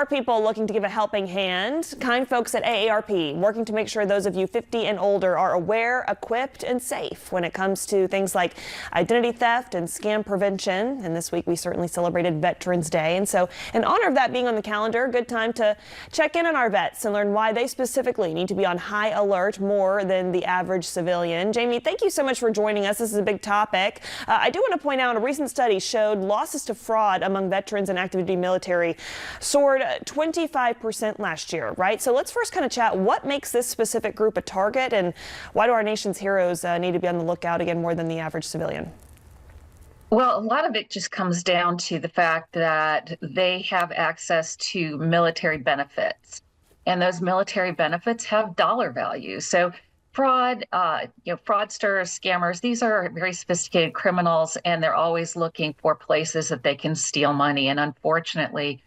Are people looking to give a helping hand? Kind folks at AARP working to make sure those of you 50 and older are aware, equipped, and safe when it comes to things like identity theft and scam prevention. And this week we certainly celebrated Veterans Day. And so in honor of that being on the calendar, good time to check in on our vets and learn why they specifically need to be on high alert more than the average civilian. Jamie, thank you so much for joining us. This is a big topic. I do want to point out a recent study showed losses to fraud among veterans and active duty military soared 25% last year, right? So let's first kind of chat what makes this specific group a target, and why do our nation's heroes need to be on the lookout again more than the average civilian? Well, a lot of it just comes down to the fact that they have access to military benefits, and those military benefits have dollar value. So fraud, fraudsters, scammers, these are very sophisticated criminals, and they're always looking for places that they can steal money. And unfortunately,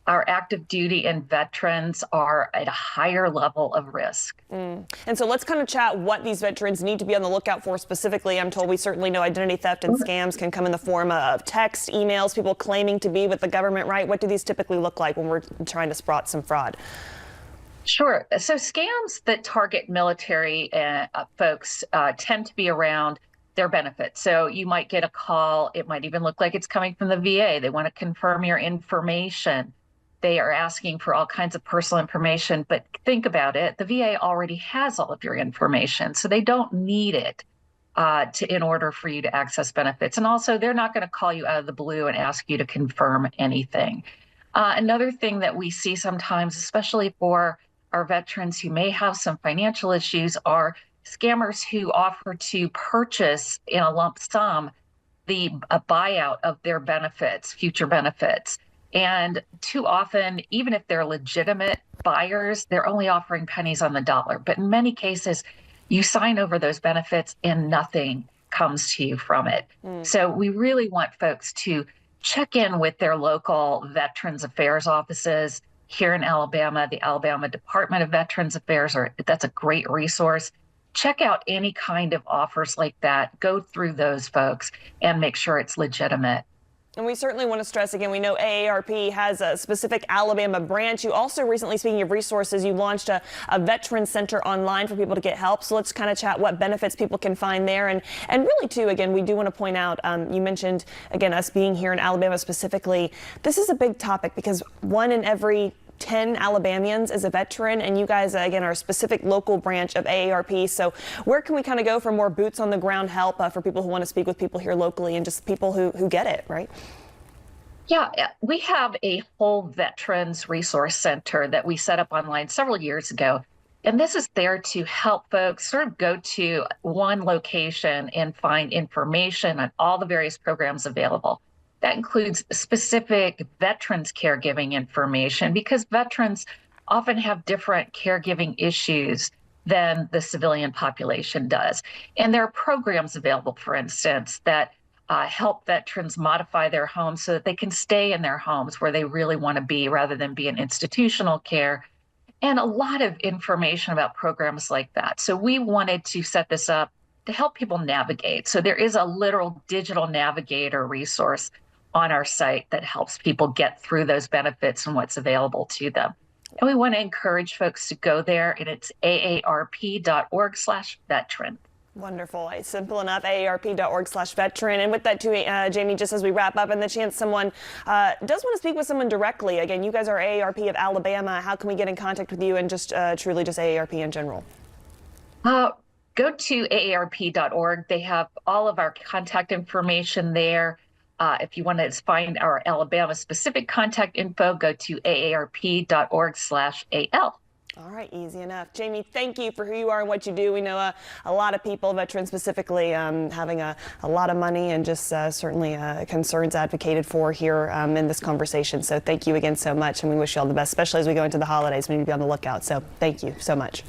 our active duty and veterans are at a higher level of risk. And so let's kind of chat what these veterans need to be on the lookout for specifically. I'm told we certainly know identity theft and scams can come in the form of text, emails, people claiming to be with the government, right? What do these typically look like when we're trying to spot some fraud? Sure. So scams that target military folks tend to be around their benefits. So you might get a call. It might even look like it's coming from the VA. They want to confirm your information. They are asking for all kinds of personal information, but think about it. The VA already has all of your information, so they don't need it in order for you to access benefits. And also, they're not going to call you out of the blue and ask you to confirm anything. Another thing that we see sometimes, especially for our veterans who may have some financial issues, are scammers who offer to purchase in a lump sum a buyout of their benefits, future benefits. And too often, even if they're legitimate buyers, they're only offering pennies on the dollar. But in many cases, you sign over those benefits and nothing comes to you from it. So we really want folks to check in with their local Veterans Affairs offices here in Alabama. The Alabama Department of Veterans Affairs, that's a great resource. Check out any kind of offers like that. Go through those folks and make sure it's legitimate. And we certainly want to stress again, we know AARP has a specific Alabama branch. You also recently, speaking of resources, you launched a veteran center online for people to get help. So let's kind of chat what benefits people can find there. And really, too, again, we do want to point out, you mentioned, again, us being here in Alabama specifically. This is a big topic because 1 in every 10 Alabamians is a veteran, and you guys, again, are a specific local branch of AARP. So where can we kind of go for more boots on the ground help for people who want to speak with people here locally and just people who get it, right? Yeah, we have a whole Veterans Resource Center that we set up online several years ago. And this is there to help folks sort of go to one location and find information on all the various programs available. That includes specific veterans caregiving information, because veterans often have different caregiving issues than the civilian population does. And there are programs available, for instance, that help veterans modify their homes so that they can stay in their homes where they really want to be rather than be in institutional care. And a lot of information about programs like that. So we wanted to set this up to help people navigate. So there is a literal digital navigator resource on our site that helps people get through those benefits and what's available to them. And we want to encourage folks to go there, and it's aarp.org/veteran. Wonderful. Simple enough, aarp.org/veteran. And with that too, Jamie, just as we wrap up, and the chance someone does want to speak with someone directly, again, you guys are AARP of Alabama. How can we get in contact with you and just truly just AARP in general? Go to aarp.org. They have all of our contact information there. If you want to find our Alabama-specific contact info, go to aarp.org/AL. All right, easy enough. Jamie, thank you for who you are and what you do. We know a lot of people, veterans specifically, having a lot of money and just certainly concerns advocated for here in this conversation. So thank you again so much, and we wish you all the best, especially as we go into the holidays. We need to be on the lookout. So thank you so much.